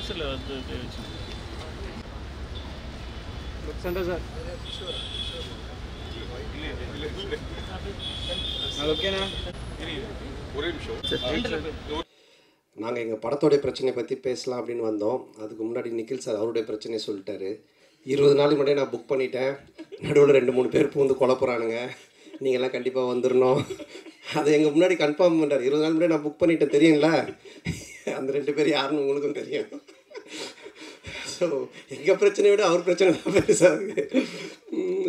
ப்ரொடியூசரில் வந்து சார் ஓகேண்ணா ஒரே நிமிஷம். நாங்கள் எங்கள் படத்தோடைய பிரச்சனையை பற்றி பேசலாம் அப்படின்னு வந்தோம். அதுக்கு முன்னாடி நிக்கில் சார் அவருடைய பிரச்சனையை சொல்லிட்டாரு. 20 நாளுக்கு முன்னாடியே நான் புக் பண்ணிட்டேன். நடுவில் 2-3 பேர் பூந்து குழப்புறானுங்க, நீங்கள்லாம் கண்டிப்பாக வந்துடணும். அதை எங்கள் முன்னாடி கன்ஃபார்ம் பண்ணுறாரு. 20 நாள் முன்னாடி நான் புக் பண்ணிட்டேன் தெரியுங்களா? அந்த 2 பேர் யாருன்னு உங்களுக்கும் தெரியும். ஸோ எங்கள் பிரச்சனையை விட அவர் பிரச்சனை தான் பெருசாக இருக்குது.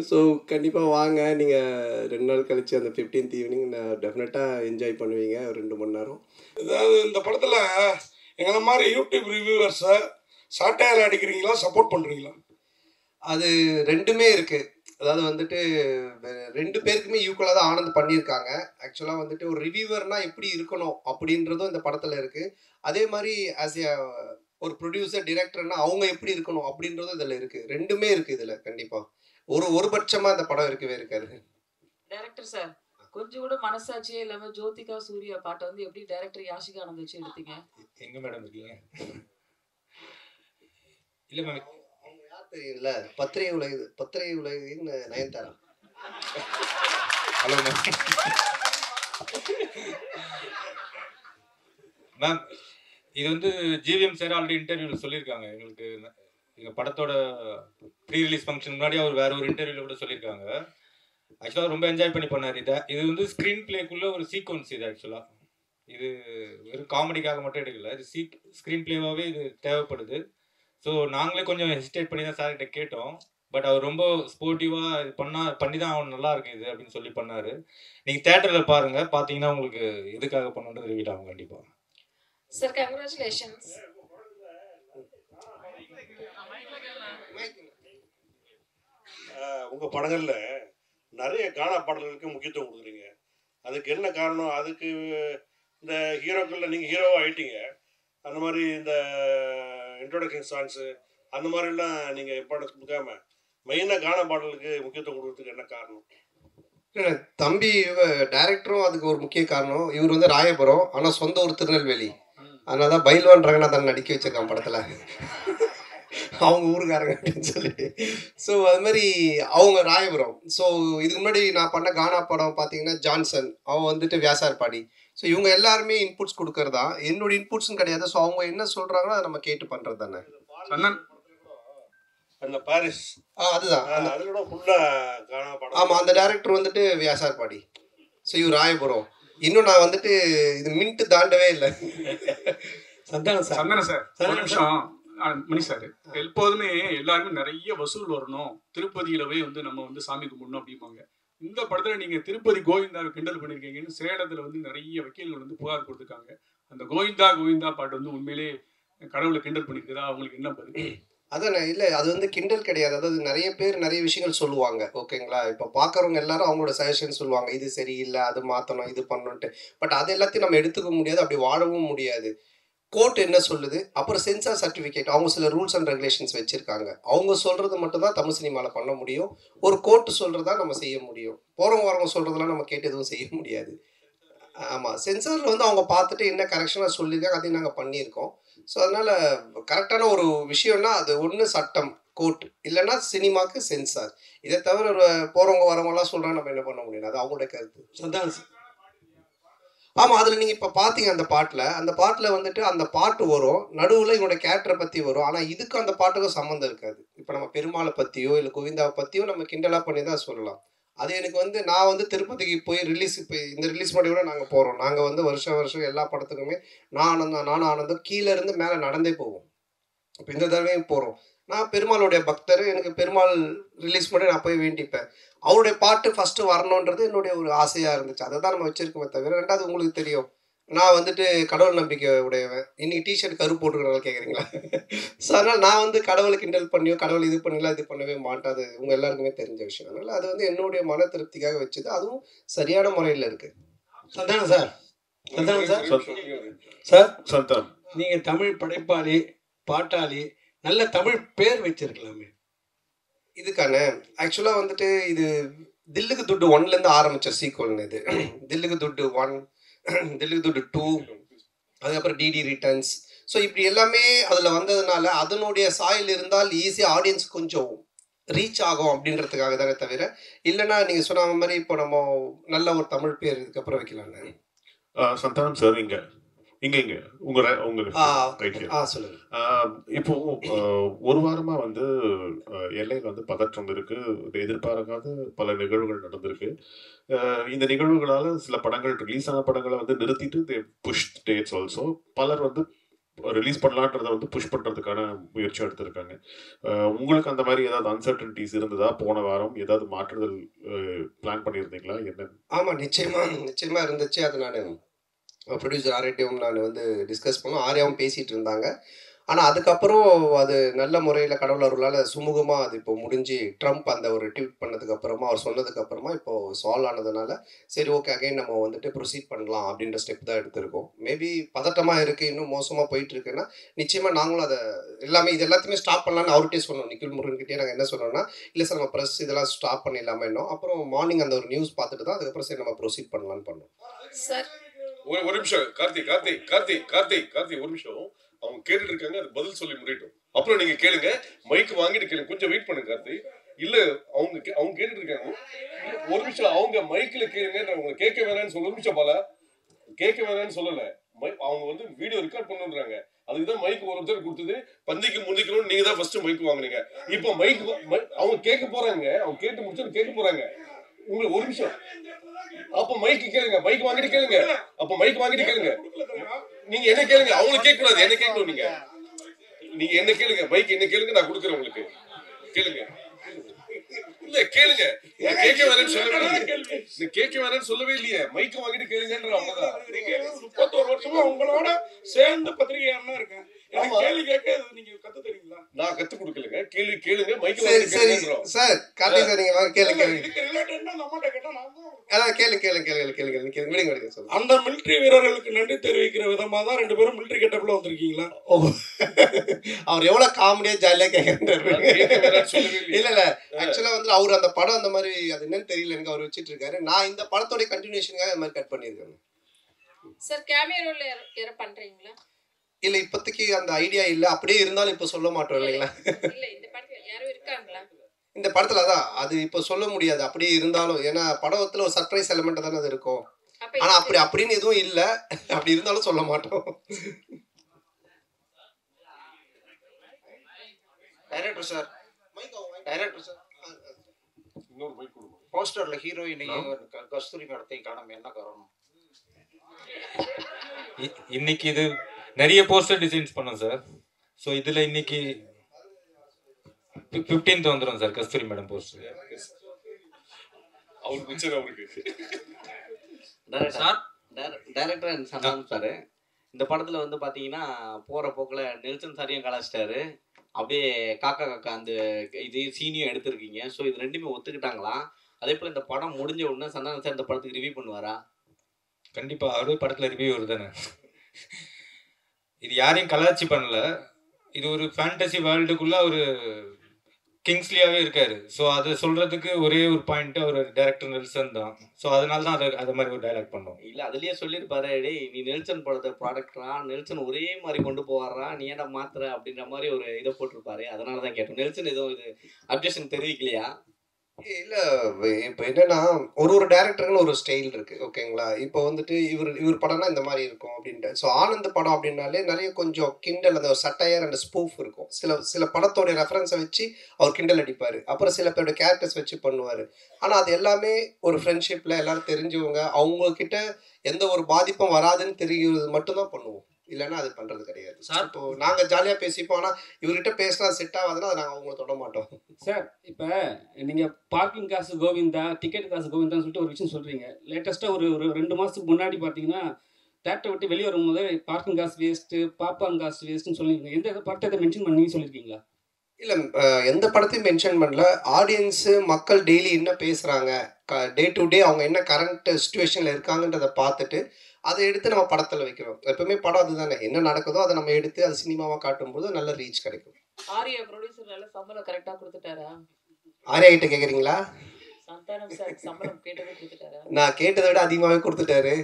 ஸோ கண்டிப்பாக வாங்க. நீங்கள் 2 நாள் கழித்து அந்த 15th ஈவினிங் நான் டெஃபினட்டாக என்ஜாய் பண்ணுவீங்க. ஒரு 2 மணி நேரம். அதாவது இந்த படத்தில் எங்களை மாதிரி யூடியூப் ரிவ்யூவர்ஸை சாட்டையால் அடிக்கிறீங்களா, சப்போர்ட் பண்ணுறீங்களா? அது ரெண்டுமே இருக்குது. அதாவது வந்துட்டு 2 பேருக்குமே ஈக்குவலாக தான் ஆனந்த் பண்ணியிருக்காங்க. ஆக்சுவலாக வந்துட்டு ஒரு ரிவ்யூவர்னால் எப்படி இருக்கணும் அப்படின்றதும் இந்த படத்தில் இருக்குது. அதே மாதிரி ஆஸ் ஏ ஒரு ப்ரொடியூசர் டிரெக்டர்னா அவங்க எப்படி இருக்கணும் அப்படின்றதும் இதில் இருக்குது. ரெண்டுமே இருக்குது இதில். கண்டிப்பாக ஒரு பட்சமாக இந்த படம் இருக்கவே இருக்காது. டைரக்டர் சார், கொஞ்சம் கூட மனசாட்சியே இல்லாம ஜோதிகா சூர்யா பாட்டை வந்து எப்படி டைரக்டர் யாஷிகா ஆனந்த் வச்சு எடுத்தீங்க? எங்க மேடம் இருக்கீங்க? இல்ல மேம், அவங்க யார் தெரியல, பத்திரை உலகின் நயன்தாரா. Hello ma'am. மேம், இது வந்து ஜிவிஎம் சார் ஆல்ரெடி இன்டர்வியூவில் சொல்லியிருக்காங்க. எங்களுக்கு எங்கள் படத்தோட ப்ரீ ரிலீஸ் ஃபங்க்ஷன் முன்னாடி அவர் வேற ஒரு இன்டர்வியூவில் கூட சொல்லியிருக்காங்க. ஆக்சுவலாக ரொம்ப என்ஜாய் பண்ணி பண்ணார். இது வந்து ஸ்க்ரீன் பிளேக்குள்ளே ஒரு சீக்வன்ஸ். இது ஆக்சுவலாக இது வெறும் காமெடிக்காக மட்டும் எடுக்கல, இது ஸ்க்ரீன் பிளேவாகவே இது தேவைப்படுது. ஸோ நாங்களே கொஞ்சம் ஹெசிடேட் பண்ணி தான் சார்கிட்ட கேட்டோம். பட் அவர் ரொம்ப ஸ்போர்ட்டிவாக இது பண்ணி தான் அவன் நல்லா இருக்கு இது அப்படின்னு சொல்லி பண்ணார். நீங்கள் தேட்டரில் பாருங்கள், பார்த்தீங்கன்னா உங்களுக்கு எதுக்காக பண்ணுன்றது ரிவீல் ஆகும் கண்டிப்பாக. Sir congratulations. உங்கள் படங்களில் நிறைய கானா பாடல்களுக்கு முக்கியத்துவம் கொடுக்குறீங்க. அதுக்கு என்ன காரணம்? அதுக்கு இந்த ஹீரோக்களில் நீங்கள் ஹீரோவாக ஆகிட்டீங்க. அந்த மாதிரி இந்த இன்ட்ரோடக்ஷன் சாங்ஸு அந்த மாதிரிலாம் நீங்கள் இம்பார்ட்டன்ஸ் கொடுக்காம மெயினாக கானா பாடலுக்கு முக்கியத்துவம் கொடுக்கறதுக்கு என்ன காரணம்? இல்லை, தம்பி டைரக்டரும் அதுக்கு ஒரு முக்கிய காரணம். இவர் வந்து ராயபுரம், ஆனால் சொந்த ஊர் திருநெல்வேலி. அதனால தான் பைல்வான் ரங்கநாதன் நடிக்க வச்சிருக்கான் படத்தில், அவங்க ஊருக்காரங்க அப்படின்னு சொல்லிட்டு. ஸோ அது மாதிரி அவங்க ராயபுரம். ஸோ இதுக்கு முன்னாடி நான் பண்ண கானா படம் பார்த்தீங்கன்னா ஜான்சன், அவன் வந்துட்டு வியாசார்பாடி. ஸோ இவங்க எல்லாருமே இன்புட்ஸ் கொடுக்கறதா, என்னோட இன்புட்ஸ்ன்னு கிடையாது. ஸோ அவங்க என்ன சொல்கிறாங்களோ அதை நம்ம கேட்டு பண்ணுறது தானே. அந்த பாரிஸ் அதுதான் அதோட ஃபுல்லாக கானா படம். ஆமாம், அந்த டைரக்டர் வந்துட்டு வியாசார்பாடி. ஸோ இவர் ராயபுரம். இன்னும் நான் வந்துட்டு இது மின்ட்டு தாண்டவே இல்லை. சந்தானம் சார் ஒரு நிமிஷம். மணி சார், எப்போதுமே எல்லாருமே நிறைய வசூல் வரணும், திருப்பதியில போய் வந்து நம்ம வந்து சாமி கும்பிடணும் அப்படிம்பாங்க. இந்த படத்துல நீங்க திருப்பதி கோவிந்தாவை கிண்டல் பண்ணிருக்கீங்கன்னு சேலத்துல வந்து நிறைய வக்கீல்கள் வந்து புகார் கொடுத்துருக்காங்க. அந்த கோவிந்தா கோவிந்தா பாட்டு வந்து உண்மையிலே கடவுளை கிண்டல் பண்ணிருக்குதா? அவங்களுக்கு என்ன பதில்? அதான் இல்லை, அது வந்து கிண்டல் கிடையாது. அதாவது நிறைய பேர் நிறைய விஷயங்கள் சொல்லுவாங்க, ஓகேங்களா? இப்போ பார்க்குறவங்க எல்லாரும் அவங்களோட சஜஷன் சொல்லுவாங்க, இது சரியில்லை, அது மாற்றணும், இது பண்ணணுன்ட்டு. பட் அது எல்லாத்தையும் நம்ம எடுத்துக்க முடியாது, அப்படி வாழவும் முடியாது. கோர்ட் என்ன சொல்லுது, அப்புறம் சென்சார் சர்டிஃபிகேட், அவங்க சில ரூல்ஸ் அண்ட் ரெகுலேஷன்ஸ் வச்சுருக்காங்க. அவங்க சொல்கிறது மட்டும் தான் தமிழ் சினிமாவில் பண்ண முடியும். ஒரு கோர்ட் சொல்கிறதா நம்ம செய்ய முடியும். போகிறவங்க வரவங்க சொல்கிறதெல்லாம் நம்ம கேட்டு எதுவும் செய்ய முடியாது. ஆமாம், சென்சாரில் வந்து அவங்க பார்த்துட்டு என்ன கரெக்ஷனாக சொல்லியிருக்காங்க, அதையும் நாங்கள் பண்ணியிருக்கோம். ஸோ அதனால் கரெக்டான ஒரு விஷயம்னா அது ஒன்று சட்டம், கோர்ட், இல்லைன்னா சினிமாவுக்கு சென்சார். இதை தவிர போகிறவங்க வரவங்கலாம் சொல்கிறாங்க, நம்ம என்ன பண்ண முடியும்? அது அவங்களோட கருத்து. சந்தானம். ஆமாம், அதில் நீங்கள் இப்போ பார்த்தீங்க அந்த பாட்டில் வந்துட்டு அந்த பாட்டு வரும், நடுவில் இவனோட கேரக்டரை பற்றி வரும். ஆனால் இதுக்கும் அந்த பாட்டுக்கும் சம்மந்தம் இருக்காது. இப்போ நம்ம பெருமாளை பற்றியோ இல்லை கோவிந்தாவை பற்றியோ நம்ம கிண்டலாக பண்ணி தான் சொல்லலாம். அது எனக்கு வந்து நான் வந்து திருப்பதிக்கு போய் இப்போ இந்த ரிலீஸ் பண்ணி கூட நாங்கள் போகிறோம். நாங்கள் வந்து வருஷம் எல்லா படத்துக்குமே நானும் ஆனந்தும் கீழே இருந்து மேலே நடந்தே போவோம். இப்போ இந்த தடவையும் போகிறோம். நான் பெருமாளுடைய பக்தர், எனக்கு பெருமாள் ரிலீஸ் பண்ணி நான் போய் வேண்டிப்பேன். அவருடைய பாட்டு ஃபஸ்ட்டு வரணுன்றது என்னுடைய ஒரு ஆசையாக இருந்துச்சு. அதை தான் நம்ம வச்சுருக்கோமே தவிர. ரெண்டாவது உங்களுக்கு தெரியும், நான் வந்துட்டு கடவுள் நம்பிக்கை உடையவன். இன்றைக்கி டிஷர்ட் கருப்பு போட்டுக்கிறனால கேட்குறீங்களா? ஸோ அதனால் நான் வந்து கடவுளை கிண்டல் பண்ணியோ கடவுள் இது பண்ணலாம் இது பண்ணவே மாட்டாது, உங்கள் எல்லாருக்குமே தெரிஞ்ச விஷயம். அதனால் அது வந்து என்னுடைய மன திருப்திக்காக வச்சது, அதுவும் சரியான முறையில் இருக்குது. சந்தானம் சார் சந்தானம், நீங்கள் தமிழ் படைப்பாளி, பாட்டாளி, நல்ல தமிழ் பேர் வச்சிருக்கலாமே. இதுக்கான ஆக்சுவலாக வந்துட்டு இது தில்லுக்கு துட்டு 1லேருந்து ஆரம்பித்த சீக்வல்னு. இது தில்லுக்கு துட்டு 1, தில்லுக்கு துட்டு 2, அதுக்கப்புறம் டிடி ரிட்டர்ன்ஸ். ஸோ இப்படி எல்லாமே அதில் வந்ததுனால அதனுடைய சாயல் இருந்தால் ஈஸியாக ஆடியன்ஸ் கொஞ்சம் ரீச் ஆகும் அப்படின்றதுக்காக தானே தவிர, இல்லைன்னா நீங்கள் சொன்ன மாதிரி இப்போ நம்ம நல்ல ஒரு தமிழ் பேர் இதுக்கப்புறம் வைக்கலான்னு. சந்தானம் சார், இங்க உங்க சொல்லுங்க. இப்போ ஒரு வாரமா வந்து எல்லையில் வந்து பதற்றம் இருக்கு, எதிர்பாராத பல நிகழ்வுகள் நடந்திருக்கு. இந்த நிகழ்வுகளால சில படங்கள் ரிலீஸ் ஆன படங்களை வந்து நிறுத்திட்டு புஷ் டேட்ஸ் ஆல்சோ பலர் வந்து ரிலீஸ் பண்ணலான்றதை வந்து புஷ் பண்ணுறதுக்கான முயற்சி எடுத்திருக்காங்க. உங்களுக்கு அந்த மாதிரி ஏதாவது அன்சர்டனிட்டிஸ் இருந்ததா? போன வாரம் ஏதாவது மாற்றுதல் பிளான் பண்ணியிருந்தீங்களா? என்ன? ஆமாம், நிச்சயமாக இருந்துச்சு. அது நான் ப்ரொடியூசர் ஆர்யாட்டையும் நான் வந்து டிஸ்கஸ் பண்ணோம், ஆர்யாவும் பேசிகிட்டு இருந்தாங்க. ஆனால் அதுக்கப்புறம் அது நல்ல முறையில் கடவுள் அருளால் சுமூகமாக அது இப்போ முடிஞ்சு ட்ரம்ப் அந்த ஒரு ட்வீட் பண்ணதுக்கப்புறமா அவர் சொன்னதுக்கப்புறமா இப்போது சால்வ் ஆனதுனால சரி ஓகே அகைன் நம்ம வந்துட்டு ப்ரொசீட் பண்ணலாம் அப்படின்ற ஸ்டெப் தான் எடுத்திருக்கோம். மேபி பதட்டமாக இருக்குது, இன்னும் மோசமாக போயிட்டுருக்குன்னா நிச்சயமாக நாங்களும் அதை இது எல்லாத்தையுமே ஸ்டாப் பண்ணலான்னு அவர்கிட்டே சொன்னோம். நிக்கில் முருகன்கிட்டே நாங்கள் என்ன சொன்னோம்னா, இல்லை சார் நம்ம ப்ரெஸ் இதெல்லாம் ஸ்டாப் பண்ணிடலாமா இன்னும். அப்புறம் மார்னிங் அந்த ஒரு நியூஸ் பார்த்துட்டு தான் அதுக்கப்புறம் சரி நம்ம ப்ரொசீட் பண்ணலான்னு பண்ணோம். சார் ஒரு நிமிஷம் கார்த்தி ஒரு நிமிஷம். அவங்க கேட்டுட்டு இருக்காங்க, அது பதில் சொல்லி முடியட்டும், அப்புறம் நீங்க கேளுங்க. மைக் வாங்கிட்டு கேளுங்க, கொஞ்சம் வெயிட் பண்ணுங்க கார்த்தி. இல்ல அவங்க கேட்டுட்டு இருக்காங்க, ஒரு நிமிஷம். அவங்க மைக்ல கேளுங்க, அவங்க கேட்க வேணாம்னு சொல்ல. ஒரு நிமிஷம் பாலா, கேட்க வேணாம்னு சொல்லல. அவங்க வந்து வீடியோ ரெக்கார்ட் பண்ணுன்றாங்க, அதுக்குதான் மைக் ஒருத்தர் கொடுத்தது. பந்திக்கு முந்திக்கணும்னு நீங்க தான் ஃபர்ஸ்ட் மைக் வாங்குனீங்க. இப்போ மைக் அவங்க கேட்க போறாங்க, அவங்க கேட்டு முடிச்சு கேட்க போறாங்க. உங்களுக்கு ஒரு நிமிஷம். அப்ப மைக் கேளுங்க, மைக் வாங்கிட்டு கேளுங்க. அப்ப மைக் வாங்கிட்டு கேளுங்க. நீங்க என்ன கேளுங்க, அவங்களுக்கு கேட்க கூடாது, என்ன கேட்கணும். நீங்க என்ன கேளுங்க, மைக் என்ன கேளுங்க, நான் கொடுக்குறேன் உங்களுக்கு. கேளுங்க. இல்ல கேளுங்க, கேட்க வேணாம்னு சொல்லவே இல்லையே. மைக் வாங்கிட்டு கேளுங்கன்ற அவ்வளவுதான். 31 வருஷமா உங்களோட சேர்ந்து பத்திரிகையாளனா இருக்கேன். எனக்கு கேள்வி கேட்க நீங்க கத்து தரீங்களா? நான் கத்து கொடுக்கலங்க, கேள்வி கேளுங்க, மைக் வாங்கிட்டு கேளுங்கன்றோம். சார் கார்த்தி சார், நீங்க வாங்க கேளுங்க. இதுக்கு ரிலேட்டடா அந்த அம்மாட்ட கேட்டா நான் அதான் கேளுங்க சொல்லுங்க. அந்த மிலிட்டரி வீரர்களுக்கு நன்றி தெரிவிக்கிற விதமா தான் 2 பேரும் மிலிட்டரி கெட்டப்ல வந்திருக்கீங்களா? அவர் எவ்வளவு காமெடியா ஜாலியா கேட்கறாரு. இல்ல ஆக்சுவலா வந்து அவர் அந்த படம் அந்த மாதிரி அது என்னன்னு தெரியல எனக்கு, அவர் வச்சிட்டு இருக்காரு. நான் இந்த படத்தோட கண்டினியூஷனுக்காக இந்த மாதிரி கட் பண்ணிருக்கேன். சார் கேமியோ ரோல் யார பண்றீங்களா? இல்ல இப்போதைக்கு அந்த ஐடியா இல்ல, அப்படியே இருந்தாலும் இப்ப சொல்ல மாட்டோம் இல்லைங்களா? இல்ல இந்த படத்துல யாரும் இருக்காங்களா? இந்த படத்துல தான் அது இப்ப சொல்ல முடியாது, அப்படியே இருந்தாலும். ஏன்னா படத்துல ஒரு சர்ப்ரைஸ் எலிமெண்ட் தானே அது இருக்கும். ஆனா அப்படின்னு எதுவும் இல்ல, அப்படி இருந்தாலும் சொல்ல மாட்டோம். டைரக்டர் சார் இன்னொரு மைக் கொடுங்க. போஸ்டர்ல ஹீரோயின் கஸ்தூரி மேடத்தை காணோம், என்ன காரணம்? இன்னைக்கு இது நிறைய போஸ்டர் டிசைன்ஸ் பண்ணோம் சார். ஸோ இதுல இன்னைக்கு 15th வந்துடும் சார் கஸ்தூரி மேடம் போஸ்டர். அவருக்கு சரி, அவருக்கு டைரக்டர் அண்ட் சந்தானம் சார் இந்த படத்துல வந்து பாத்தீங்கன்னா போற போக்குல நெல்சன் சாரையும் கலாச்சிட்டாரு. அப்படியே காக்கா அந்த இது சீனியும் எடுத்திருக்கீங்க. ஸோ இது ரெண்டுமே ஒத்துக்கிட்டாங்களா? அதே போல இந்த படம் முடிஞ்ச உடனே சந்தானம் சார் இந்த படத்துக்கு ரிவ்யூ பண்ணுவாரா? கண்டிப்பா, அவரே படத்துல ரிவ்யூ வருதானே. இது யாரையும் கலாச்சி பண்ணல, இது ஒரு ஃபேண்டசி வேர்ல்டுக்குள்ள ஒரு கிங்ஸ்லியாவே இருக்காரு. ஸோ அதை சொல்றதுக்கு ஒரே ஒரு பாயிண்ட் அவர் டைரக்டர் நெல்சன் தான். ஸோ அதனால தான் அதை மாதிரி ஒரு டைலாக் பண்ணோம். இல்ல அதுலயே சொல்லியிருப்பாரு, டேய் நீ நெல்சன் படத்தை ப்ராடக்டரா, நெல்சன் ஒரே மாதிரி கொண்டு போவாரா, நீ ஏன்டா மாத்துற அப்படின்ற மாதிரி ஒரு இதை போட்டிருப்பாரு. அதனாலதான் கேட்டோம். நெல்சன் எதுவும் இது அப்ஜெக்ஷன் தெரிவிக்கலையா? இல்ல இப்போ என்னன்னா ஒரு டைரக்டருக்குன்னு ஒரு ஸ்டைல் இருக்கு, ஓகேங்களா? இப்போ வந்துட்டு இவர் படம்னா இந்த மாதிரி இருக்கும் அப்படின்ட்டு. ஸோ ஆனந்த் படம் அப்படின்னாலே நிறைய கொஞ்சம் கிண்டல், அந்த ஒரு சட்டையர் அண்ட் ஸ்பூஃப் இருக்கும். சில படத்தோடைய ரெஃபரன்ஸை வச்சு அவர் கிண்டல் அடிப்பார். அப்புறம் சில பேரோட கேரக்டர்ஸ் வச்சு பண்ணுவார். ஆனால் அது எல்லாமே ஒரு ஃப்ரெண்ட்ஷிப்பில் எல்லாரும் தெரிஞ்சவங்க, அவங்கக்கிட்ட எந்த ஒரு பாதிப்பும் வராதுன்னு தெரிகிறது மட்டும்தான் பண்ணுவோம். இல்லைன்னா அது பண்ணுறது கிடையாது சார். இப்போ நாங்கள் ஜாலியாக பேசிப்போம், ஆனால் இவர்கிட்ட பேசினா செட் ஆகாதுன்னா அதை நாங்கள் அவங்கள தொட மாட்டோம் சார். இப்போ நீங்கள் பார்க்கிங் காசு கோவிந்தா, டிக்கெட் காசு கோவிந்தான்னு சொல்லிட்டு ஒரு விஷயம் சொல்கிறீங்க. லேட்டஸ்ட்டாக ஒரு 2 மாதத்துக்கு முன்னாடி பார்த்தீங்கன்னா தேட்டரை விட்டு வெளியே வரும்போது பார்க்கிங் காசு வேஸ்ட்டு, பாப்கார்ன் காசு வேஸ்ட்டுன்னு சொல்லியிருக்கீங்க. எந்த படத்தை மென்ஷன் பண்ணி சொல்லியிருக்கீங்களா? இல்லை, எந்த படத்தையும் மென்ஷன் பண்ணல. ஆடியன்ஸு மக்கள் டெய்லி என்ன பேசுகிறாங்க, டே டு டே அவங்க என்ன கரண்ட் சுச்சுவேஷனில் இருக்காங்கன்றதை பார்த்துட்டு அதை எடுத்து நம்ம படத்தில் வைக்கிறோம். எப்பவுமே படம் அதுதானே, என்ன நடக்குதோ அதை நம்ம எடுத்து அது சினிமாவாக காட்டும்போது நல்ல ரீச் கிடைக்கும். ஆரியா ப்ரொடியூசர் நல்ல சம்பளம் கரெக்டாக கொடுத்துட்டாரா? ஆரியா கிட்ட கேட்குறீங்களா? சந்தானம் சார் சம்பளம் கேட்டதே கொடுத்துட்டாரா? நான் கேட்டதை விட அதிகமாகவே கொடுத்துட்டாரு.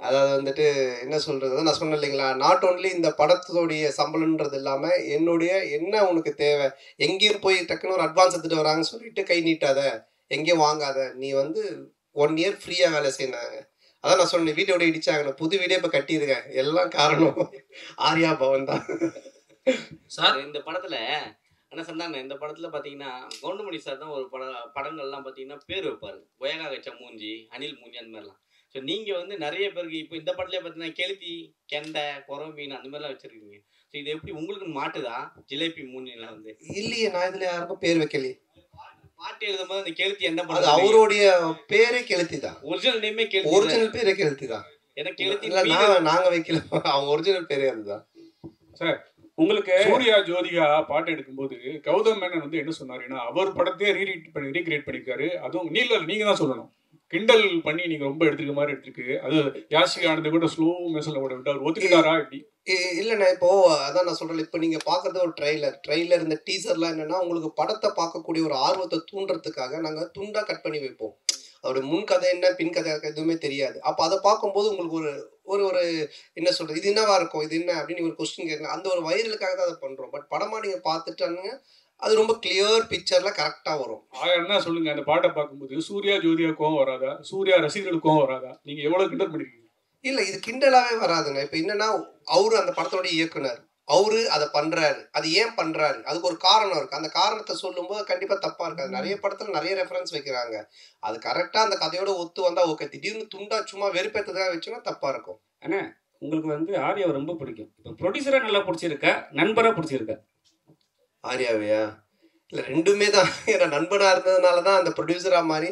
அதாவது வந்துட்டு என்ன சொல்கிறது, நான் சொன்னேன் இல்லைங்களா, நாட் ஓன்லி இந்த படத்தோடைய சம்பளம்ன்றது இல்லாமல் என்ன உனக்கு தேவை, எங்கேயும் போய் டக்குன்னு ஒரு அட்வான்ஸ் எடுத்துகிட்டு வராங்கன்னு சொல்லிட்டு கை நீட்டாத, எங்கேயும் வாங்காத, நீ வந்து 1 இயர் ஃப்ரீயாக வேலை செய்யினாங்க. அதான் நான் சொன்னேன், வீட்டோட இடிச்சாங்க, புது வீடே இப்போ கட்டியிருக்கேன், எல்லாம் காரணம் ஆர்யா பவன் தான். சார் இந்த படத்தில் என்ன சொன்னாங்க, இந்த படத்தில் பார்த்தீங்கன்னா கவுண்டமணி சார் தான் ஒரு படங்கள்லாம் பார்த்தீங்கன்னா பேர் வைப்பார், ஒயகா கச்சா மூஞ்சி, அனில் மூஞ்சி, அந்த மாதிரிலாம். ஸோ நீங்கள் வந்து நிறைய பேருக்கு இப்போ இந்த படத்துலேயே பார்த்தீங்கன்னா கெளுத்தி, கெண்டை, குறவை மீன் அந்த மாதிரிலாம் வச்சுருக்கீங்க. ஸோ இது எப்படி உங்களுக்கு மாட்டுதா ஜிலேபி மூஞ்சிலாம் வந்து? இல்லையே, நான் இதில் யாருக்கும் பேர் வைக்கலையே. பாட்டு எழுதும் போது அந்த கெளுத்தி என்ன அது பண்ணுறது, அவருடைய பேரே கெளுத்தி தான், ஒரிஜினல் நேமே கெளுத்தி, ஒரிஜினல் பேரே கெளுத்தி தான். எனக்கு கெளுத்தி இல்லை, நாங்கள் வைக்கல, அவங்க ஒரிஜினல் பேரே அதுதான். சார் உங்களுக்கு சூர்யா ஜோதிகா பாட்டு எடுக்கும்போது கௌதம் மேனன் வந்து என்ன சொன்னாருன்னா, அவர் படத்தையே ரீக்ரியேட் பண்ணிருக்காரு. அதுவும் நீங்க தான் சொல்லணும், கிண்டல் பண்ணி நீங்க ரொம்ப எடுத்துக்க மாதிரி எடுத்துருக்கு. அது யாஷிகா ஆனந்த் கூட ஸ்லோ மெசல்ல கூட விட்டு அவர் ஒத்துக்கிட்டாரா எப்படி? இல்லைண்ணா, இப்போ அதான் நான் சொல்றேன், இப்போ நீங்க பாக்குறது ஒரு ட்ரெய்லர் இந்த டீசர்லாம் என்னன்னா, உங்களுக்கு படத்தை பார்க்கக்கூடிய ஒரு ஆர்வத்தை தூண்டுறதுக்காக நாங்க துண்டா கட் பண்ணி வைப்போம். அதோட முன் கதை என்ன பின் கதை எதுவுமே தெரியாது. அப்போ அதை பார்க்கும்போது உங்களுக்கு ஒரு ஒரு என்ன சொல்றது, இது என்னவா இருக்கும், இது என்ன அப்படின்னு ஒரு கொஸ்டின் கேட்கலாம். அந்த ஒரு வைரலுக்காக தான் அதை பண்றோம். பட் படமா நீங்க பார்த்துட்டானுங்க, அது ரொம்ப கிளியர் பிக்சர்ல கரெக்டா வரும். என்ன சொல்லுங்க, அந்த பாட்டை பார்க்கும்போது சூர்யா ஜோதிகா கோவம் வராதா, சூர்யா ரசிகர்களுக்கு கோவம் வராதா? நீங்க எவ்வளவு கிண்டல் பண்ணிருக்கீங்க? இல்ல, இது கிண்டலாவே வராதுங்க. இப்போ என்னன்னா, அவரு அந்த படத்தோட இயக்குனர், அவரு அதை பண்றாரு, அது ஏன் பண்றாரு, அதுக்கு ஒரு காரணம் இருக்கு. அந்த காரணத்தை சொல்லும்போது கண்டிப்பா தப்பா இருக்காது. நிறைய படத்துல நிறைய ரெஃபரன்ஸ் வைக்கிறாங்க, அது கரெக்டா அந்த கதையோட ஒத்து வந்தா ஓகே. திடீர்னு துண்டா சும்மா வெறுப்பேற்றதாக வச்சோன்னா தப்பா இருக்கும். அண்ணா உங்களுக்கு வந்து ஆர்யாவை ரொம்ப பிடிக்கும், இப்போ ப்ரொடியூசரா நல்லா பிடிச்சிருக்கா, நண்பரா பிடிச்சிருக்கா? ஆர்யாவையா? இல்லை, ரெண்டுமே தான். ஏன்னா நண்பனா இருந்ததுனால தான் அந்த ப்ரொடியூசரா மாதிரி.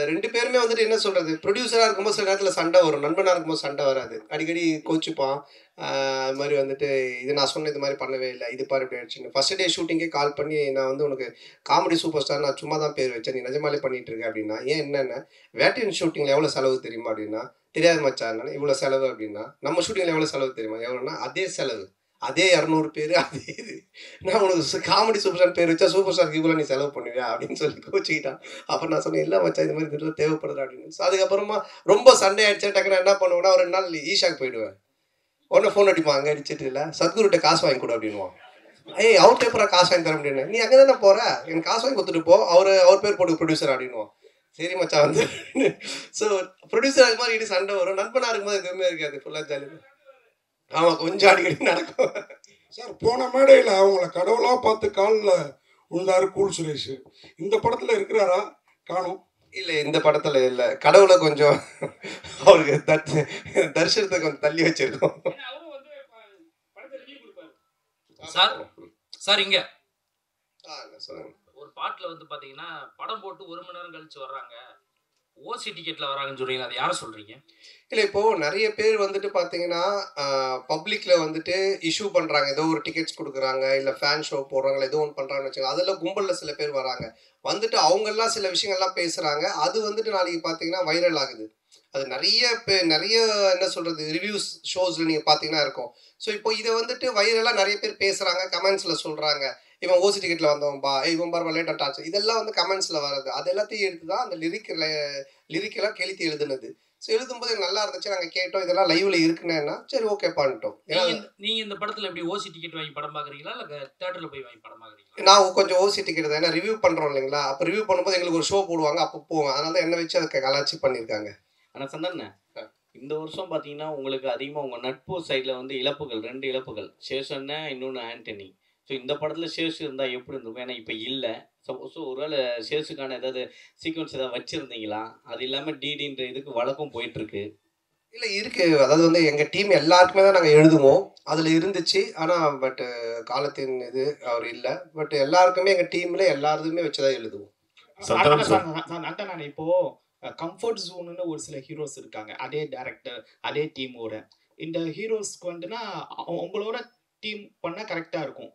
ரெண்டு பேருமே வந்துட்டு என்ன சொல்றது, ப்ரொடியூசரா இருக்கும்போது சில நேரத்தில் சண்டை வரும், நண்பனா இருக்கும்போது சண்டை வராது, அடிக்கடி கோச்சுப்பான். அது மாதிரி வந்துட்டு இது நான் சொன்ன இது மாதிரி பண்ணவே இல்லை, இது பாரு இப்படி ஆயிடுச்சுன்னு ஃபர்ஸ்ட் டே ஷூட்டிங்கே கால் பண்ணி, நான் வந்து உனக்கு காமெடி சூப்பர் ஸ்டார் நான் சும்மா தான் பேர் வச்சேன், நீ நிஜமாலே பண்ணிட்டு இருக்க அப்படின்னா. ஏன் என்னென்ன வேட்டையன் ஷூட்டிங்கில் எவ்வளோ செலவு தெரியுமா அப்படின்னா, தெரியாது மச்சான் இவ்வளோ செலவு அப்படின்னா. நம்ம ஷூட்டிங்கில் எவ்வளோ செலவு தெரியுமா, எவ்வளோன்னா அதே செலவு, அதே 200 பேர், அதே இது. நான் உனக்கு காமெடி சூப்பர் ஸ்டார் பேர் வச்சா சூப்பர் ஸ்டாருக்கு இவ்வளோ நீ செலவு பண்ணுவியா அப்படின்னு சொல்லி கோச்சிக்கிட்டான். அப்புறம் நான் சொன்னேன், இல்லை மச்சா இது மாதிரி திட்டம் தேவைப்படுது அப்படின்னு. ஸோ அதுக்கப்புறமா ரொம்ப சண்டை ஆயிடுச்சேன். டக்குன்னு என்ன பண்ணுவேன்னா, ஒரு 2 நாள் ஈஷாக்கு போயிடுவேன். உடனே ஃபோன் அடிப்பான், அங்கே அடிச்சிட்டு இல்லை சத்குருட்ட காசு வாங்கி கொடு அப்படின்வான். ஏய், அவர் பேப்பரா காசு வாங்கி தர முடியும், நீ அங்கே தானே போகிற, எனக்கு காசு வாங்கி கொடுத்துட்டு போ, அவர் பேர் போட்டு ப்ரொடியூசர் அப்படின்வான். சரி மச்சா வந்து. ஸோ ப்ரொடியூசர் அது மாதிரி இடி சண்டை வரும், நண்பனாக இருக்கும்போது எதுவுமே இருக்காது, ஃபுல்லாக ஜாலியாக. ஆமாம், கொஞ்சம் அடிக்கடி நடக்கும். சார் போன மேடையில் அவங்கள கடவுளாக பார்த்து காலில் விழுந்தாரு கூல் சுரேஷ், இந்த படத்தில் இருக்கிறாரா? காணும். இல்லை, இந்த படத்தில் இல்லை, கடவுளை கொஞ்சம் அவருக்கு தரிசனத்தை கொஞ்சம் தள்ளி வச்சிருக்கோம். சார் இங்க சொல்லுங்க. ஒரு பாட்டில் வந்து பார்த்தீங்கன்னா படம் போட்டு 1 மணி நேரம் கழிச்சு வர்றாங்க, ஓசி டிக்கெட்டில் வராங்கன்னு சொல்றீங்க, அதை யாரை சொல்றீங்க? இல்லை, இப்போது நிறைய பேர் வந்துட்டு பார்த்தீங்கன்னா பப்ளிக்கில் வந்துட்டு இஷ்யூ பண்ணுறாங்க, ஏதோ ஒரு டிக்கெட்ஸ் கொடுக்குறாங்க, இல்லை ஃபேன் ஷோ போடுறாங்க, ஏதோ ஒன்று பண்ணுறாங்கன்னு வச்சுக்கோங்க. அதில் கும்பலில் சில பேர் வராங்க, வந்துட்டு அவங்கெல்லாம் சில விஷயங்கள்லாம் பேசுகிறாங்க, அது வந்துட்டு நாளைக்கு பார்த்தீங்கன்னா வைரல் ஆகுது. அது நிறைய என்ன சொல்கிறது, ரிவ்யூஸ் ஷோஸில் நீங்கள் பார்த்தீங்கன்னா இருக்கும். ஸோ இப்போ இதை வந்துட்டு வைரலாக நிறைய பேர் பேசுகிறாங்க, கமெண்ட்ஸில் சொல்கிறாங்க, இவன் ஓசி டிக்கெட்டில் வந்தவன்பா, இவன் பாரு லேட்டாக ஆச்சு, இதெல்லாம் வந்து கமெண்ட்ஸில் வர்றது. அது எல்லாத்தையும் எடுத்து தான் அந்த லிரிக்கெல்லாம் கெளுத்தி எழுதுனது. ஸோ எழுதும்போது நல்லா இருந்துச்சு, நாங்கள் கேட்டோம், இதெல்லாம் லைவ்ல இருக்குன்னா சரி ஓகே பண்ணிட்டோம். நீங்க இந்த படத்துல எப்படி ஓசி டிக்கெட் வாங்கி படம் பாக்குறீங்களா இல்ல தியேட்டர்ல போய் வாங்கி படம் பாக்குறீங்களா? நான் கொஞ்சம் ஓசி டிக்கெட் தான், ஏன்னா ரிவ்யூ பண்றோம் இல்லைங்களா, அப்போ ரிவ்யூ பண்ணும்போது எங்களுக்கு ஒரு ஷோ போடுவாங்க, அப்போ போவோம், அதனால தான் என்ன வச்சு அதை கலாச்சி பண்ணியிருக்காங்க. ஆனால் சந்தன இந்த வருஷம் பார்த்தீங்கன்னா உங்களுக்கு அதிகமாக உங்கள் நட்பு சைடில் வந்து இழப்புகள், 2 இழப்புகள், சேஷன்னா இன்னொன்று ஆண்டனி. ஸோ இந்த படத்தில் சேஷு இருந்தால் எப்படி இருந்திருக்கும்? ஏன்னா இப்போ இல்லை. ஸோ ஒருவேளை சேஷுக்கான ஏதாவது சீக்வன்ஸ் ஏதாவது வச்சுருந்தீங்களா? அது இல்லாமல் டிடின்ற இதுக்கு வழக்கம் போயிட்டுருக்கு. இல்லை இருக்குது, அதாவது வந்து எங்கள் டீம் எல்லாருக்குமே தான் நாங்கள் எழுதுவோம், அதில் இருந்துச்சு. ஆனால் பட்டு காலத்தின் இது அவர் இல்லை. பட் எல்லாருக்குமே எங்கள் டீமில் எல்லாருமே வச்சு தான் எழுதுவோம். நான் இப்போது கம்ஃபர்ட் ஜோனுன்னு ஒரு சில ஹீரோஸ் இருக்காங்க, அதே டேரக்டர் அதே டீமோட. இந்த ஹீரோஸ்க்கு வந்துன்னா உங்களோட டீம் பண்ணால் கரெக்டாக இருக்கும்.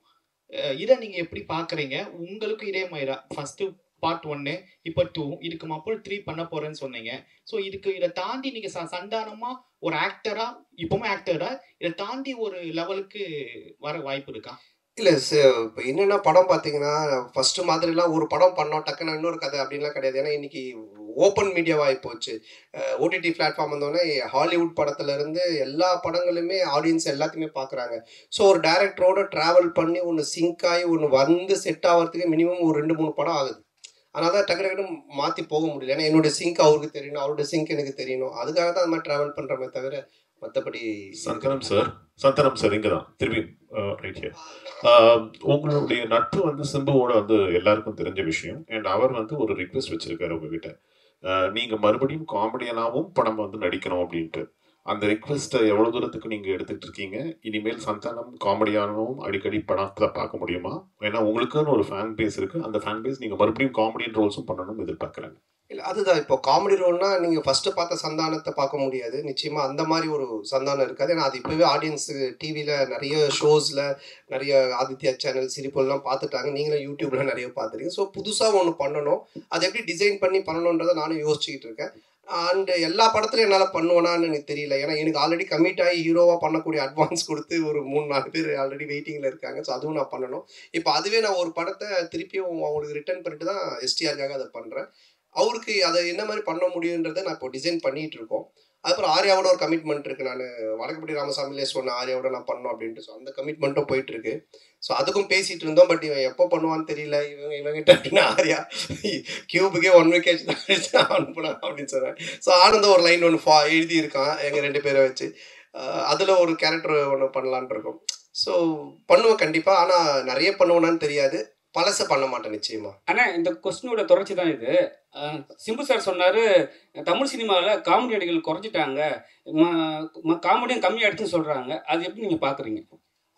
இதை நீங்கள் எப்படி பார்க்குறீங்க? உங்களுக்கும் இதே மாதிரி தான் ஃபஸ்ட்டு பார்ட் 1, இப்போ 2, இதுக்கு அப்புறம் 3 பண்ண போகிறேன்னு சொன்னீங்க. ஸோ இதை தாண்டி நீங்கள் சந்தானமாக ஒரு ஆக்டராக, இப்போவும் ஆக்டராக இதை தாண்டி ஒரு லெவலுக்கு வர வாய்ப்பு இருக்கா? இல்லை இப்போ என்னென்னா படம் பார்த்தீங்கன்னா ஃபஸ்ட்டு மாதிரிலாம் ஒரு படம் பண்ணோம் டக்குன்னு இன்னொரு கதை அப்படின்லாம் கிடையாது. ஏன்னா இன்றைக்கி ஓப்பன் மீடியாவாகி போச்சு. ஓடிடி பிளாட்ஃபார்ம் வந்தோடனே ஹாலிவுட் படத்துலேருந்து எல்லா படங்களுமே ஆடியன்ஸ் எல்லாத்தையுமே பார்க்குறாங்க. ஸோ ஒரு டேரக்டரோட ட்ராவல் பண்ணி ஒன்று சிங்க் ஆகி ஒன்று வந்து செட் ஆகிறதுக்கு மினிமம் ஒரு 2-3 படம் ஆகுது. அதனால தான் டக்கு டக்குன்னு மாற்றி போக முடியல. ஏன்னா என்னுடைய சிங்க் அவருக்கு தெரியணும், அவருடைய சிங்க் எனக்கு தெரியணும். அதுக்காக தான் அது மாதிரி ட்ராவல் பண்ணுறமே தவிர மற்றபடி. சந்தனம் சார் இங்கே தான் திரும்பி ரைட் ஹியர். உங்களுடைய நட்பு வந்து சிம்புவோட வந்து எல்லாருக்கும் தெரிஞ்ச விஷயம். அண்ட் அவர் வந்து ஒரு ரிக்வெஸ்ட் வச்சிருக்காரு உங்ககிட்ட, நீங்க மறுபடியும் காமெடியனாகவும் படம் வந்து நடிக்கணும் அப்படின்ட்டு. அந்த ரிக்வெஸ்ட்டை எவ்வளோ தூரத்துக்கு நீங்கள் எடுத்துக்கிட்டு இருக்கீங்க? இனிமேல் சந்தானம் காமெடியானவும் அடிக்கடி படத்தை பார்க்க முடியுமா? ஏன்னா உங்களுக்குன்னு ஒரு ஃபேன் பேஸ் இருக்குது. அந்த ஃபேன் பேஸ் நீங்கள் மறுபடியும் காமெடியன் ரோல்ஸும் பண்ணணும்னு எதிர்பார்க்குறாங்க. இல்லை அதுதான் இப்போ காமெடி ரோல்னால் நீங்கள் ஃபஸ்ட்டு பார்த்த சந்தானத்தை பார்க்க முடியாது. நிச்சயமாக அந்த மாதிரி ஒரு சந்தானம் இருக்காது. ஏன்னா அது இப்போவே ஆடியன்ஸு டிவியில் நிறைய ஷோஸில் நிறைய ஆதித்யா சேனல் சிரிப்பெல்லாம் பார்த்துட்டாங்க. நீங்களும் யூடியூப்பில் நிறைய பார்த்துருக்கீங்க. ஸோ புதுசாக ஒன்று பண்ணணும். அதை எப்படி டிசைன் பண்ணி பண்ணணுன்றதை நானும் யோசிச்சுக்கிட்டு இருக்கேன். அண்டு எல்லா படத்துலையும் என்னால் பண்ணுவேனான்னு எனக்கு தெரியல. ஏன்னா எனக்கு ஆல்ரெடி கமிட் ஆகி ஹீரோவாக பண்ணக்கூடிய அட்வான்ஸ் கொடுத்து ஒரு 3-4 பேர் ஆல்ரெடி வெயிட்டிங்கில் இருக்காங்க. ஸோ அதுவும் நான் பண்ணணும். இப்போ அதுவே நான் ஒரு படத்தை திருப்பியும் அவங்களுக்கு ரிட்டர்ன் பண்ணிட்டு தான் எஸ்டிஆருக்காக அதை பண்ணுறேன். அவருக்கு அதை என்ன மாதிரி பண்ண முடியுன்றதை நான் இப்போ டிசைன் பண்ணிகிட்டு இருக்கோம். அதுக்கப்புறம் ஆர்யாவோட ஒரு கமிட்மெண்ட் இருக்குது. நான் வடக்குப்பட்டி ராமசாமிலே சொன்னேன் ஆர்யாவோட நான் பண்ணோம் அப்படின்ட்டு. ஸோ அந்த கமிட்மெண்ட்டும் போயிட்டுருக்கு. ஸோ அதுக்கும் பேசிகிட்டு இருந்தோம். பட் இவன் எப்போ பண்ணுவான்னு தெரியல. இவங்கிட்ட அப்படின்னா ஆர்யா கியூபுக்கே 1 வீக் தான் அனுப்புனேன் அப்படின்னு சொன்னேன். ஸோ ஆனந்த ஒரு லைன் ஒன்று எழுதியிருக்கான் எங்கள் 2 பேரை வச்சு. அதில் ஒரு கேரக்டர் ஒன்று பண்ணலான் இருக்கோம். ஸோ பண்ணுவேன் கண்டிப்பாக. ஆனால் நிறைய பண்ணுவேனான்னு தெரியாது. பழசை பண்ண மாட்டேன் நிச்சயமா. ஆனால் இந்த கொஸ்டினோட தொடர்ச்சி தான் இது. சிம்பு சார் சொன்னார் தமிழ் சினிமாவில் காமெடி நடிகர்கள் குறைஞ்சிட்டாங்க, காமெடியும் கம்மியாகிடுச்சுன்னு சொல்கிறாங்க. அது எப்படி நீங்கள் பார்க்குறீங்க?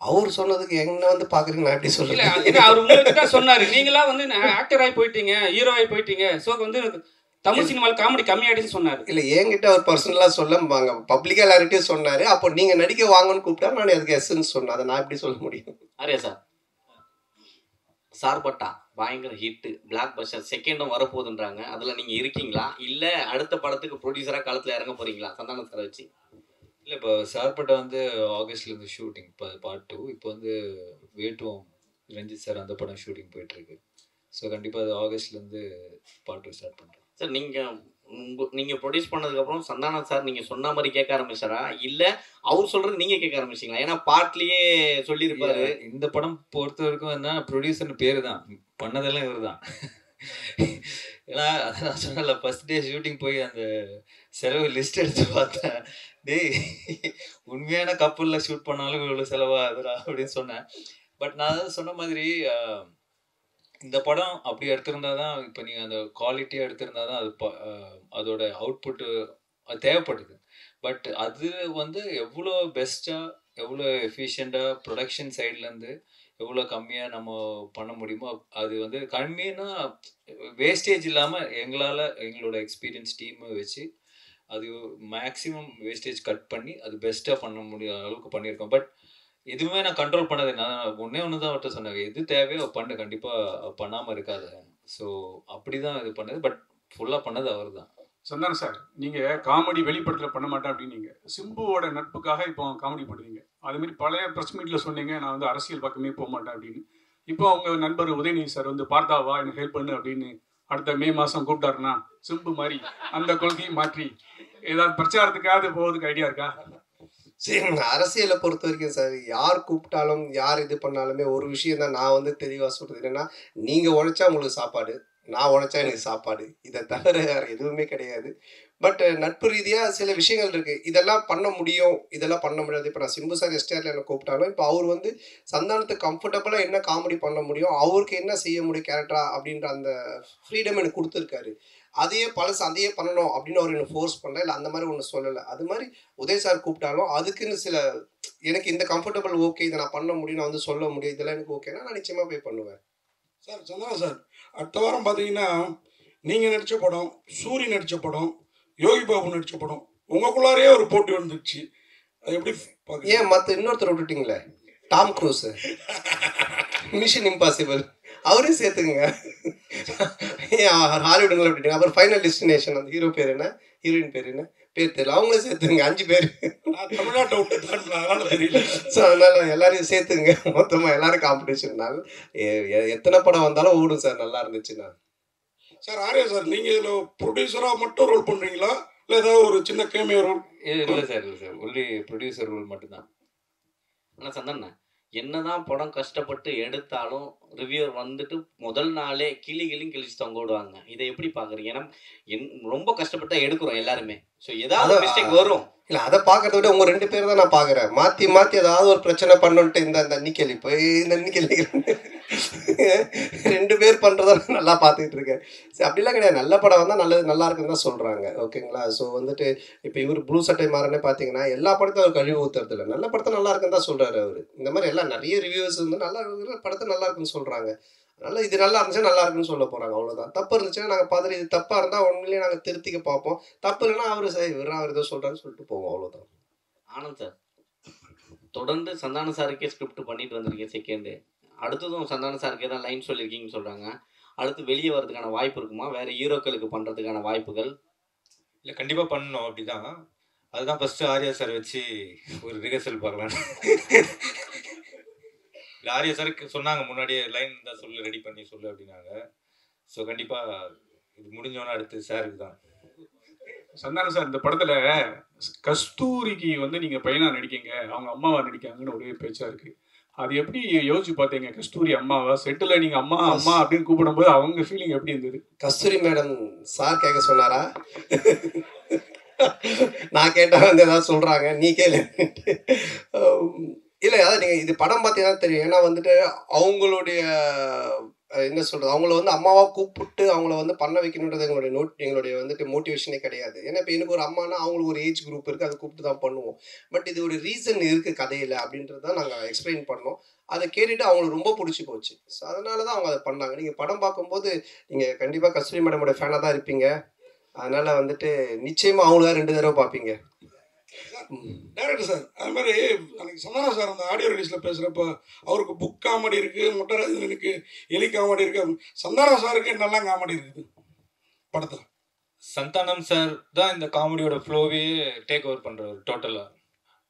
அவர் சொன்னதுக்கு என்ன வந்து பார்க்குறீங்க, நான் எப்படி சொல்ல? இல்லை ஏன்னா அவர் உங்களுக்கு தான் சொன்னார். நீங்களாம் வந்து ஆக்டர் ஆகி போயிட்டீங்க, ஹீரோ ஆகி போயிட்டீங்க. ஸோ வந்து தமிழ் சினிமாவில் காமெடி கம்மியாகிடுச்சுன்னு சொன்னார். இல்லை என்கிட்ட அவர் பர்சனலாக சொல்லம்பாங்க, பப்ளிக்காக எல்லார்கிட்டையும் சொன்னார். அப்போ நீங்கள் நடிக்க வாங்கன்னு கூப்பிட்டா நான் அதுக்கு எஸ்ன்னு சொன்னேன். அதை நான் எப்படி சொல்ல முடியும்? அரே சார், சார்பட்டா பயங்கர ஹிட்டு, பிளாக் பஸ்டர், செகண்டும் வரப்போகுதுன்றாங்க. அதில் நீங்கள் இருக்கீங்களா? இல்லை அடுத்த படத்துக்கு ப்ரொடியூசராக காலத்தில் இறங்க போகிறீங்களா சந்தானம் சார் வச்சு? இல்லை, இப்போ சார்பட்டா வந்து ஆகஸ்ட்லேருந்து ஷூட்டிங், இப்போ பார்ட் 2. இப்போ வந்து வேட்டுவோம் ரஞ்சித் சார் அந்த படம் ஷூட்டிங் போயிட்டுருக்கு. ஸோ கண்டிப்பாக அது ஆகஸ்ட்லேருந்து பார்ட் 2 ஸ்டார்ட் பண்ணுறோம். சார் நீங்கள் ப்ரொடியூஸ் பண்ணதுக்கப்புறம் சந்தானம் சார் நீங்கள் சொன்ன மாதிரி கேட்க ஆரம்பிச்சாரா, இல்லை அவர் சொல்கிறது நீங்கள் கேட்க ஆரம்பிச்சிங்களா? ஏன்னா பாட்லேயே சொல்லியிருப்பாரு. இந்த படம் பொறுத்த வரைக்கும் என்ன, ப்ரொடியூசர்னு பேர் தான், பண்ணதெல்லாம் இவர் தான். ஏன்னா அதான் சொன்னல, ஃபர்ஸ்ட் டே ஷூட்டிங் போய் அந்த செலவு லிஸ்ட் எடுத்து பார்த்தேன். டேய் உண்மையான கப்பலில் ஷூட் பண்ணாலும் இவ்வளோ செலவாகுதுடா அப்படின்னு சொன்னேன். பட் நான் அதாவது சொன்ன மாதிரி இந்த படம் அப்படி எடுத்திருந்தா தான், இப்போ நீங்கள் அந்த குவாலிட்டியாக எடுத்திருந்தா தான் அது அதோட அவுட்புட்டு அது தேவைப்படுது. பட் அது வந்து எவ்வளோ பெஸ்ட்டாக, எவ்வளோ எஃபிஷியண்ட்டாக ப்ரொடக்ஷன் சைட்லேருந்து எவ்வளோ கம்மியாக நம்ம பண்ண முடியுமோ, அது வந்து கம்மின்னா வேஸ்டேஜ் இல்லாமல் எங்களால் எங்களோட எக்ஸ்பீரியன்ஸ் டீமை வச்சு அது மேக்ஸிமம் வேஸ்டேஜ் கட் பண்ணி அது பெஸ்ட்டாக பண்ண முடியாத அளவுக்கு பண்ணியிருக்கோம். பட் எதுவுமே நான் கண்ட்ரோல் பண்ணது, நான் ஒன்று தான் அவர்கிட்ட சொன்னேன், எது தேவையோ பண்ணு, கண்டிப்பாக பண்ணாமல் இருக்காது. ஸோ அப்படி தான் இது பண்ணது. பட் ஃபுல்லாக பண்ணது அவர் தான். சந்தானம் சார், நீங்கள் காமெடி வெளிப்படத்தில் பண்ண மாட்டேன் அப்படின்னீங்க. சிம்புவோட நட்புக்காக இப்போ காமெடி பண்ணுறீங்க. அதுமாரி பழைய ப்ரெஸ் மீட்டில் சொன்னீங்க நான் வந்து அரசியல் பக்கமே போக மாட்டேன் அப்படின்னு. இப்போ அவங்க நண்பர் உதயநிதி சார் வந்து பார்த்தாவா எனக்கு ஹெல்ப் பண்ணு அப்படின்னு அடுத்த மே மாதம் கூப்பிட்டாருன்னா சிம்பு மாதிரி அந்த கொள்கையை மாற்றி ஏதாவது பிரச்சாரத்துக்காவது போகிறதுக்கு ஐடியா இருக்கா? சரி, அரசியலை பொறுத்த வரைக்கும் சார், யார் கூப்பிட்டாலும் யார் இது பண்ணாலுமே ஒரு விஷயம் தான் நான் வந்து தெளிவாக சொல்கிறது என்னென்னா, நீங்கள் உழைச்சா உங்களுக்கு சாப்பாடு, நான் உழைச்சா எனக்கு சாப்பாடு. இதை தவிர வேறு எதுவுமே கிடையாது. பட் நட்பு ரீதியாக சில விஷயங்கள் இருக்குது, இதெல்லாம் பண்ண முடியும், இதெல்லாம் பண்ண முடியாது. இப்போ நான் சிம்பு சார் எஸ்டிஆரில் என்ன கூப்பிட்டாலும் இப்போ அவர் வந்து சந்தானத்துக்கு கம்ஃபர்டபுளாக என்ன காமெடி பண்ண முடியும், அவருக்கு என்ன செய்ய முடியும் கேரக்டரா அப்படின்ற அந்த ஃப்ரீடம் எனக்கு கொடுத்துருக்காரு. அதையே பழசு அதையே பண்ணணும் அப்படின்னு அவர் எனக்கு ஃபோர்ஸ் பண்ணல, இல்லை அந்த மாதிரி ஒன்று சொல்லலை. அது மாதிரி உதய் சார் கூப்பிட்டாலும் அதுக்குன்னு சில எனக்கு இந்த கம்ஃபர்டபுள் ஓகே, இதை நான் பண்ண முடியும், நான் வந்து சொல்ல முடியும், இதெல்லாம் எனக்கு ஓகேனா நான் நிச்சயமாக போய் பண்ணுவேன். சார் சந்தானம் சார், அடுத்த வாரம் பார்த்தீங்கன்னா நீங்கள் நடித்த படம், சூரி நடித்த படம், யோகி பாபு நடித்த படம், உங்களுக்குள்ளாரே ஒரு போட்டி வந்துடுச்சு. அது எப்படி ஏன் மற்ற இன்னொருத்தர் விட்டுட்டீங்களே, டாம் க்ரூஸ், மிஷன் இம்பாசிபிள் அவரையும் சேர்த்துக்குங்க. ஹாலிவுட்ல விட்டுட்டீங்க. அப்புறம் ஃபைனல் டெஸ்டினேஷன், அந்த ஹீரோ பேர் என்ன, ஹீரோயின் பேர் என்ன, பேர் தெரியல, அவங்களே சேர்த்துங்க 5 பேர். தமிழ்நாட்டை விட்டு அதனால தெரியல. ஸோ அதனால எல்லாரையும் சேர்த்துங்க, மொத்தமாக எல்லாரும் காம்படிஷன்னால எத்தனை படம் வந்தாலும் ஓடும் சார், நல்லா இருந்துச்சுன்னா. சார் ஆர்யா சார், நீங்கள் இதில் ப்ரொடியூசராக மட்டும் ரோல் பண்ணுறீங்களா இல்லை ஏதாவது ஒரு சின்ன கேமியோ ரோல்? இல்லை சார் ஒன்லி ப்ரொடியூசர் ரோல் மட்டும்தான். ஆனால் சந்தண்ணா என்னதான் படம் கஷ்டப்பட்டு எடுத்தாலும் ரிவ்யூவர் வந்துட்டு முதல் நாளே கிளியும் கிழிச்சு தொங்க விடுவாங்க. இதை எப்படி பார்க்குறீங்க? ஏன்னா ரொம்ப கஷ்டப்பட்டு எடுக்கிறோம் எல்லாருமே. ஸோ ஏதாவது மிஸ்டேக் வரும். இல்லை, அதை பார்க்கறத விட உங்கள் 2 பேர் தான் நான் பார்க்குறேன். மாற்றி மாற்றி ஏதாவது ஒரு பிரச்சனை பண்ணுன்ட்டு இந்த நிக்கலி போய் இந்த நிக்கலி 2 பேர் பண்ணுறத நல்லா பார்த்துக்கிட்டு இருக்கேன். சரி, அப்படிலாம் கிடையாது. நல்ல படம் வந்தால் நல்லது, நல்லா இருக்குன்னு தான் சொல்கிறாங்க. ஓகேங்களா? ஸோ வந்துட்டு இப்போ இவர் ப்ளூ சட்டை மாறனே பார்த்தீங்கன்னா எல்லா படத்தையும் அவர் கழிவு ஊற்றுறதில்ல, நல்ல படத்தை நல்லா இருக்குன்னு தான் சொல்கிறாரு அவர். இந்த மாதிரி எல்லாம் நிறைய ரிவ்யூஸ் வந்து நல்லா இருக்கிற படத்தை நல்லா இருக்குன்னு சொல்கிறாங்க. அதனால் இது நல்லா இருந்துச்சுன்னா நல்லா இருக்குன்னு சொல்ல போகிறாங்க, அவ்வளோதான். தப்பு இருந்துச்சுன்னா நாங்கள் பார்த்துட்டு இது தப்பாக இருந்தால் உண்மையிலேயே நாங்கள் திருத்திக்க பார்ப்போம். தப்பு இல்லைன்னா அவர் ஏதோ சொல்கிறான்னு சொல்லிட்டு போவோம், அவ்வளோதான். ஆனந்த் சார், தொடர்ந்து சந்தான சாருக்கே ஸ்கிரிப்ட் பண்ணிட்டு வந்திருக்கீங்க செகண்டு. அடுத்ததும் சந்தான சாருக்கே தான் லைன் சொல்லியிருக்கீங்கன்னு சொல்கிறாங்க. அடுத்து வெளியே வரதுக்கான வாய்ப்பு இருக்குமா? வேறு ஹீரோக்களுக்கு பண்ணுறதுக்கான வாய்ப்புகள்? இல்லை, கண்டிப்பாக பண்ணணும். அப்படி தான், அதுதான் ஃபஸ்ட்டு ஆர்யா சார் வச்சு ஒரு ரிஹர்சல் பார்க்கலாம். ஆர்யா சாருக்கு சொன்னாங்க முன்னாடியே, லைன் தான் சொல்லு, ரெடி பண்ணி சொல்லு அப்படின்னாங்க. ஸோ கண்டிப்பாக இது முடிஞ்சோன்னா அடுத்து சாருக்கு தான். சந்தானம் சார், இந்த படத்தில் கஸ்தூரிக்கு வந்து நீங்கள் பையனாக நடிக்கீங்க, அவங்க அம்மாவா நடிக்காங்கன்னு ஒரே பேச்சாக இருக்குது. அது எப்படி யோசிச்சு பார்த்தீங்க? கஸ்தூரி அம்மாவா? செட்டில் நீங்கள் அம்மா அம்மா அப்படின்னு கூப்பிடும்போது அவங்க ஃபீலிங் எப்படி இருந்தது? கஸ்தூரி மேடம் சார் கேட்க சொன்னாரா? நான் கேட்டால் வந்து ஏதாவது சொல்கிறாங்க, நீ கேளு. இல்லை, அதான் நீங்கள் இது படம் பார்த்தீங்கன்னா தெரியும். ஏன்னா வந்துட்டு அவங்களுடைய என்ன சொல்கிறது, அவங்கள வந்து அம்மாவாக கூப்பிட்டு அவங்கள வந்து பண்ண வைக்கணுன்றது எங்களுடைய வந்துட்டு மோட்டிவேஷனே கிடையாது. ஏன்னா இப்போ எனக்கு ஒரு அம்மானா அவங்களுக்கு ஒரு ஏஜ் குரூப் இருக்குது, அதை கூப்பிட்டு தான் பண்ணுவோம். பட் இது ஒரு ரீசன் இருக்குது கதையில் அப்படின்றது தான் நாங்கள் எக்ஸ்பிளைன் பண்ணோம். அதை கேட்டுட்டு அவங்களுக்கு ரொம்ப பிடிச்சி போச்சு. ஸோ அதனால தான் அவங்க அதை பண்ணாங்க. நீங்கள் படம் பார்க்கும்போது நீங்கள் கண்டிப்பாக கஸ்தூரி மேடமோட ஃபேனாக தான் இருப்பீங்க. அதனால் வந்துட்டு நிச்சயமாக அவங்கள 2 தடவை பார்ப்பீங்க. டேரக்டர் சார், அது மாதிரி அன்னைக்கு சந்தானம் சார் அந்த ஆடியோ ரிலீஸில் பேசுகிறப்ப அவருக்கு புக் காமெடி இருக்குது, முட்டராஜனுக்கு எலி காமெடி இருக்குது. சந்தானம் சாருக்கு என்னெல்லாம் காமெடி இருக்குது படத்தில்? சந்தானம் சார் தான் இந்த காமெடியோட ஃப்ளோவே டேக் ஓவர் பண்ணுறவர்.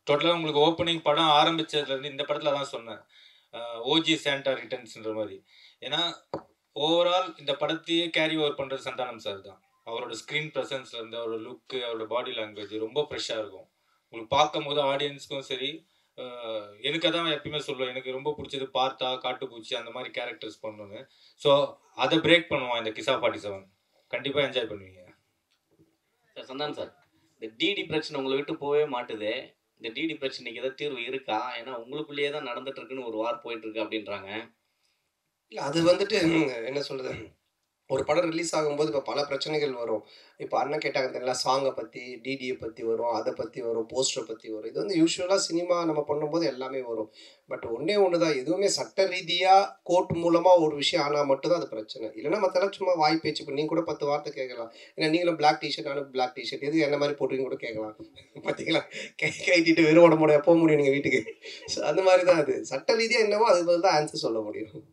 டோட்டலாக உங்களுக்கு ஓப்பனிங் படம் ஆரம்பித்ததுலேருந்து இந்த படத்தில் தான் சொன்னேன், ஓஜி சாண்டா ரிட்டர்ன்ஸ்ன்ற மாதிரி. ஏன்னா ஓவரால் இந்த படத்தையே கேரி ஓவர் பண்ணுறது சந்தானம் சார் தான். அவரோட ஸ்க்ரீன் ப்ரெசன்ஸ்லேருந்து அவரோட லுக்கு, அவரோட பாடி லாங்குவேஜ் ரொம்ப ஃப்ரெஷ்ஷாக இருக்கும். உங்களுக்கு பார்க்கும் போது ஆடியன்ஸ்க்கும் சரி, எனக்கு அதான் எப்பயுமே சொல்லுவேன், எனக்கு ரொம்ப பிடிச்சது பார்த்தா காட்டுப்பூச்சி அந்த மாதிரி கேரக்டர்ஸ் பண்ணணுன்னு. ஸோ அதை பிரேக் பண்ணுவான் இந்த கிசா 47. கண்டிப்பாக என்ஜாய் பண்ணுவீங்க. சார் சந்தானம் சார், இந்த டிடி பிரச்சனை உங்களை விட்டு போகவே மாட்டுது. இந்த டிடி பிரச்சனைக்கு ஏதாவது தீர்வு இருக்கா? ஏன்னா உங்களுக்குள்ளேயே தான் நடந்துட்டு இருக்குன்னு ஒரு வார் போயிட்டு இருக்கு அப்படின்றாங்க. இல்லை, அது வந்துட்டு என்ன சொல்கிறது, ஒரு படம் ரிலீஸ் ஆகும்போது இப்போ பல பிரச்சனைகள் வரும். இப்போ அண்ணன் கேட்டாங்க தெரியல, சாங்கை பற்றி, டிடியை பற்றி வரும், அதை பற்றி வரும், போஸ்டரை பற்றி வரும். இது வந்து யூஸ்வலாக சினிமா நம்ம பண்ணும்போது எல்லாமே வரும். பட் ஒன்றே ஒன்று தான், எதுவுமே சட்ட ரீதியாக கோர்ட் மூலமாக ஒரு விஷயம் ஆனால் மட்டும்தான் அது பிரச்சனை. இல்லைன்னா மற்றெல்லாம் சும்மா வாய் பேச்சு. இப்போ நீங்கள் கூட 10 வார்த்தை கேட்கலாம். ஏன்னா நீங்களும் பிளாக் டிஷர்ட், நானும் பிளாக் டிஷர்ட், எது என்ன மாதிரி போட்டுருங்க கூட கேட்கலாம். பார்த்தீங்களா, கைட்டிட்டு வெறும் உட முடியாது, போக முடியும் நீங்கள் வீட்டுக்கு. ஸோ அந்த மாதிரி தான் அது. சட்ட ரீதியாக என்னவோ அது தான் ஆன்சர் சொல்ல முடியும்.